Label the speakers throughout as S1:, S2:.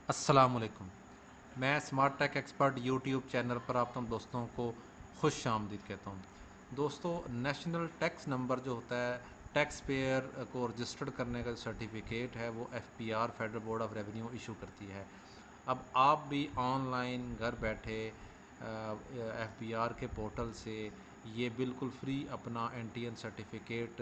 S1: अस्सलामुअलैकुम। मैं smart tech expert YouTube channel पर आप तमाम दोस्तों को खुश आमदीद कहता हूँ। दोस्तों, नेशनल टैक्स नंबर जो होता है, टैक्स पेयर को रजिस्टर्ड करने का जो सर्टिफिकेट है वो FBR federal board of revenue issue करती है। अब आप भी ऑनलाइन घर बैठे FBR के पोर्टल से ये बिल्कुल फ्री अपना NTN सर्टिफिकेट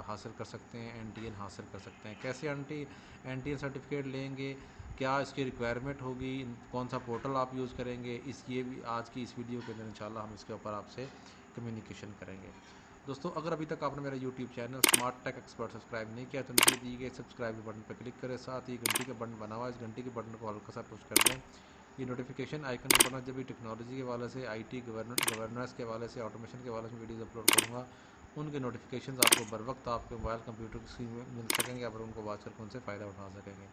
S1: हासिल कर सकते हैं, NTN हासिल कर सकते हैं। कैसे NTN सर्टिफिकेट लेंगे, क्या इसकी रिक्वायरमेंट होगी, कौन सा पोर्टल आप यूज़ करेंगे, ये भी आज की इस वीडियो के अंदर इंशाल्लाह हम इसके ऊपर आपसे कम्युनिकेशन करेंगे। दोस्तों, अगर अभी तक आपने मेरा YouTube channel smart tech expert subscribe नहीं किया तो नीचे दिए गए सब्सक्राइब बटन पर क्लिक करें, साथ ही घंटी का बटन बना हुआ है, इस घंटी के बटन को हल्का सा पुश कर दें। ये नोटिफिकेशन आइकन को बना, जब भी टेक्नोलॉजी के हवाले से, IT गवर्नेंस के हवाले से, ऑटोमेशन के हवाले से वीडियोज़ अपलोड करूँगा, उनके नोटिफिकेशन आपको बर वक्त आपके मोबाइल कंप्यूटर की स्क्रीन में मिल सकेंगे, आप उनको वॉच करके उनसे फ़ायदा उठा सकेंगे।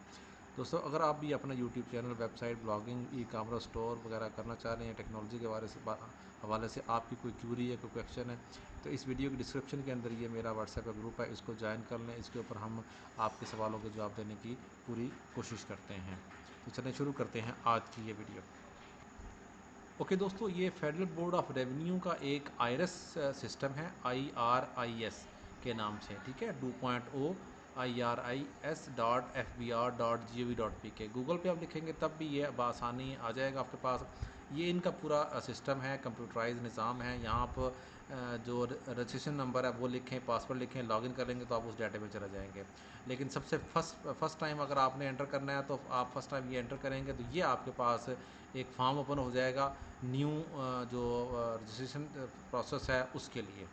S1: दोस्तों, अगर आप भी अपना YouTube channel, website, blogging, e-commerce store वगैरह करना चाह रहे हैं, टेक्नोलॉजी के हवाले से आपकी कोई क्यूरी है, कोई क्वेश्चन है, तो इस वीडियो के डिस्क्रिप्शन के अंदर ये मेरा व्हाट्सएप का ग्रुप है, इसको ज्वाइन कर लें। इसके ऊपर हम आपके सवालों के जवाब देने की पूरी कोशिश करते हैं। तो चलें शुरू करते हैं आज की ये वीडियो। ओके दोस्तों, ये फेडरल बोर्ड ऑफ रेवेन्यू का एक IRS सिस्टम है, IRIS के नाम से, ठीक है, 2.0 IRIS.FBR.gov.pk। गूगल पे आप लिखेंगे तब भी ये बआसानी आ जाएगा आपके पास। ये इनका पूरा सिस्टम है, कंप्यूटराइज निज़ाम है। यहाँ आप जो रजिस्ट्रेशन नंबर है वो लिखें, पासवर्ड लिखें, लॉगिन करेंगे तो आप उस डाटा में चले जाएंगे। लेकिन सबसे फर्स्ट टाइम अगर आपने एंटर करना है तो आप फर्स्ट टाइम ये एंटर करेंगे तो ये आपके पास एक फॉर्म ओपन हो जाएगा न्यू जो रजिस्ट्रेशन प्रोसेस है उसके लिए।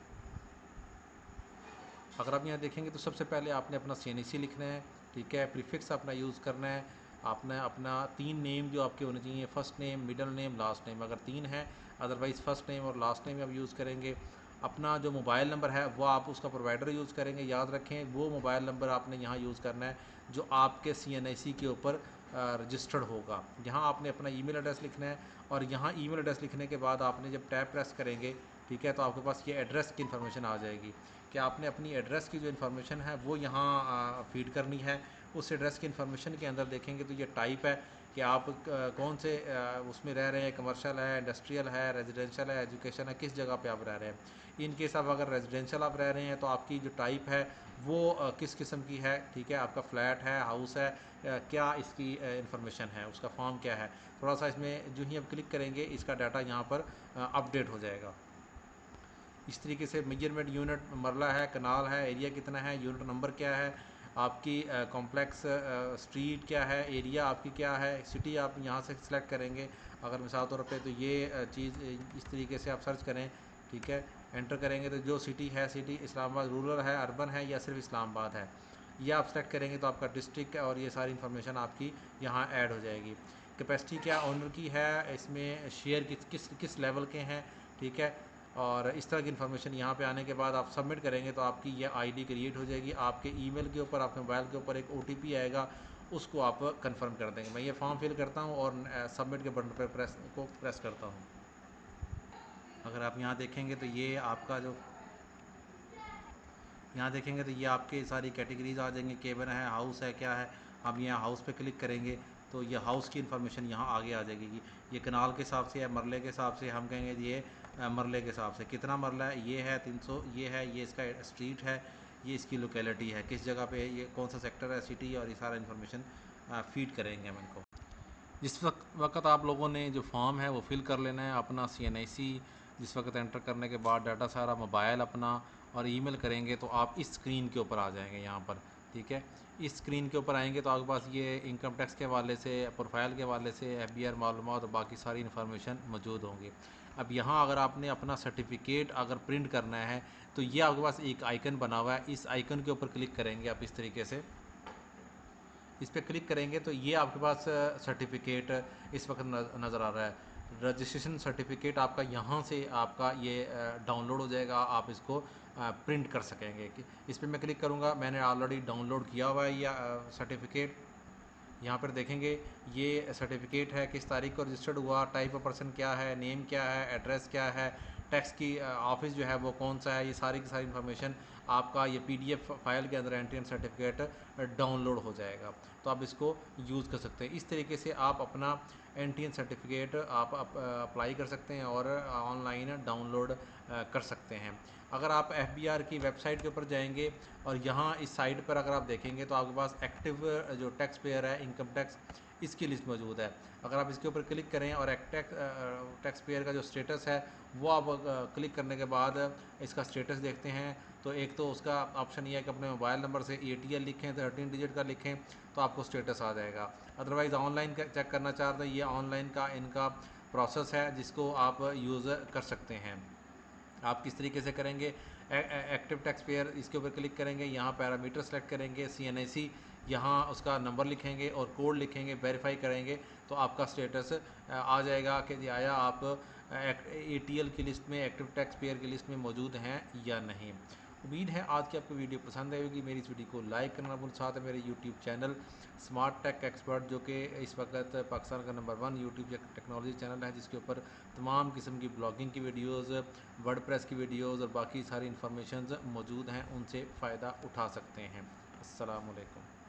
S1: अगर आप यहाँ देखेंगे तो सबसे पहले आपने अपना CNAC लिखना है, ठीक है, प्रीफिक्स अपना यूज़ करना है। आपने अपना 3 नेम जो आपके होने चाहिए, first name, middle name, last name, अगर 3 है, अदरवाइज़ फर्स्ट नेम और लास्ट नेम आप यूज़ करेंगे। अपना जो मोबाइल नंबर है वो आप उसका प्रोवाइडर यूज़ करेंगे, याद रखें वो मोबाइल नंबर आपने यहाँ यूज़ करना है जो आपके CNAC के ऊपर रजिस्टर्ड होगा। यहाँ आपने अपना ईमेल एड्रेस लिखना है और यहाँ ईमेल एड्रेस लिखने के बाद आपने जब टैब प्रेस करेंगे, ठीक है, तो आपके पास ये एड्रेस की इन्फॉर्मेशन आ जाएगी कि आपने अपनी एड्रेस की जो इन्फॉर्मेशन है वो यहाँ फीड करनी है। उस एड्रेस की इन्फॉर्मेशन के अंदर देखेंगे तो ये टाइप है कि आप कौन से उसमें रह रहे हैं, कमर्शियल है, इंडस्ट्रियल है, रेजिडेंशियल है, एजुकेशन है, किस जगह पे आप रह रहे हैं। इन केस आप अगर रेजिडेंशियल आप रह रहे हैं तो आपकी जो टाइप है वो किस किस्म की है, ठीक है, आपका फ्लैट है, हाउस है, क्या इसकी इन्फॉर्मेशन है, उसका फॉर्म क्या है। थोड़ा सा इसमें जो ही आप क्लिक करेंगे इसका डाटा यहाँ पर अपडेट हो जाएगा। इस तरीके से मेजरमेंट यूनिट, मरला है, कनाल है, एरिया कितना है, यूनिट नंबर क्या है, आपकी कॉम्प्लेक्स स्ट्रीट क्या है, एरिया आपकी क्या है, सिटी आप यहाँ से सिलेक्ट करेंगे। अगर मिसाल तौर पे तो ये चीज़ इस तरीके से आप सर्च करें, ठीक है, एंटर करेंगे तो जो सिटी है, सिटी इस्लामाबाद रूरल है, अर्बन है या सिर्फ इस्लामाबाद है, ये आप सेलेक्ट करेंगे तो आपका डिस्ट्रिक्ट और ये सारी इन्फॉर्मेशन आपकी यहाँ ऐड हो जाएगी। कैपेसिटी क्या ओनर की है, इसमें शेयर किस किस किस लेवल के हैं, ठीक है, और इस तरह की इन्फॉर्मेशन यहाँ पे आने के बाद आप सबमिट करेंगे तो आपकी ये आईडी क्रिएट हो जाएगी। आपके ईमेल के ऊपर, आपके मोबाइल के ऊपर एक OTP आएगा, उसको आप कंफर्म कर देंगे। मैं ये फॉर्म फिल करता हूँ और सबमिट के बटन पर प्रेस करता हूँ। अगर आप यहाँ देखेंगे तो ये आपका जो यहाँ देखेंगे तो ये आपके सारी कैटेगरीज आ जाएंगे, केबिन है, हाउस है, क्या है। हम यहाँ हाउस पे क्लिक करेंगे तो ये हाउस की इन्फॉर्मेशन यहाँ आगे आ जाएगी। ये कनाल के हिसाब से है, मरले के हिसाब से, हम कहेंगे ये मरले के हिसाब से कितना मरला है, ये है 300, ये है, ये इसका स्ट्रीट है, ये इसकी लोकेलिटी है, किस जगह पे ये कौन सा सेक्टर है, सिटी, और ये सारा इन्फॉर्मेशन फीड करेंगे हम इनको। जिस वक्त आप लोगों ने जो फॉर्म है वो फिल कर लेना है, अपना CNAC जिस वक्त एंटर करने के बाद डाटा सारा, मोबाइल अपना और ईमेल करेंगे तो आप इस स्क्रीन के ऊपर आ जाएंगे यहाँ पर, ठीक है। इस स्क्रीन के ऊपर आएंगे तो आपके पास ये इनकम टैक्स के हवाले से, प्रोफाइल के हवाले से, FBR मालूमात और बाकी सारी इन्फॉर्मेशन मौजूद होंगी। अब यहाँ अगर आपने अपना सर्टिफिकेट अगर प्रिंट करना है तो ये आपके पास एक आइकन बना हुआ है, इस आइकन के ऊपर क्लिक करेंगे आप इस तरीके से। इस पर क्लिक करेंगे तो ये आपके पास सर्टिफिकेट इस वक्त नज़र आ रहा है। रजिस्ट्रेशन सर्टिफिकेट आपका यहाँ से आपका ये डाउनलोड हो जाएगा, आप इसको प्रिंट कर सकेंगे। कि इस पर मैं क्लिक करूँगा, मैंने ऑलरेडी डाउनलोड किया हुआ है ये सर्टिफिकेट। यहाँ पर देखेंगे ये सर्टिफिकेट है, किस तारीख को रजिस्टर्ड हुआ, टाइप ऑफ पर्सन क्या है, नेम क्या है, एड्रेस क्या है, टैक्स की ऑफिस जो है वो कौन सा है, ये सारी की सारी इन्फॉर्मेशन आपका ये PDF फाइल के अंदर NTN सर्टिफिकेट डाउनलोड हो जाएगा। तो आप इसको यूज़ कर सकते हैं। इस तरीके से आप अपना NTN सर्टिफिकेट आप अप्लाई कर सकते हैं और ऑनलाइन डाउनलोड कर सकते हैं। अगर आप FBR की वेबसाइट के ऊपर जाएंगे और यहाँ इस साइड पर अगर आप देखेंगे तो आपके पास एक्टिव जो टैक्स पेयर है, इनकम टैक्स, इसकी लिस्ट मौजूद है। अगर आप इसके ऊपर क्लिक करें और टैक्स पेयर का जो स्टेटस है वो आप क्लिक करने के बाद इसका स्टेटस देखते हैं, तो एक तो उसका ऑप्शन ये है कि अपने मोबाइल नंबर से ATL लिखें, 13 डिजिट का लिखें, तो आपको स्टेटस आ जाएगा। अदरवाइज़ ऑनलाइन चेक करना चाहते हैं, ये ऑनलाइन का इनका प्रोसेस है जिसको आप यूज़ कर सकते हैं। आप किस तरीके से करेंगे, एक्टिव टैक्स पेयर इसके ऊपर क्लिक करेंगे, यहाँ पैरामीटर सेलेक्ट करेंगे, CNIC, यहाँ उसका नंबर लिखेंगे और कोड लिखेंगे, वेरीफाई करेंगे, तो आपका स्टेटस आ जाएगा कि जी आया आप ATL की लिस्ट में, एक्टिव टैक्स पेयर की लिस्ट में मौजूद हैं या नहीं। उम्मीद है आज की आपको वीडियो पसंद आई होगी। मेरी इस वीडियो को लाइक करना भूल, साथ है मेरे YouTube channel smart tech expert, जो कि इस वक्त पाकिस्तान का नंबर 1 यूट्यूब टेक्नोलॉजी चैनल है, जिसके ऊपर तमाम किस्म की ब्लॉगिंग की वीडियोज़, वर्डप्रेस की वीडियोज़ और बाकी सारी इन्फॉर्मेशन मौजूद हैं, उनसे फ़ायदा उठा सकते हैं। अस्सलाम वालेकुम।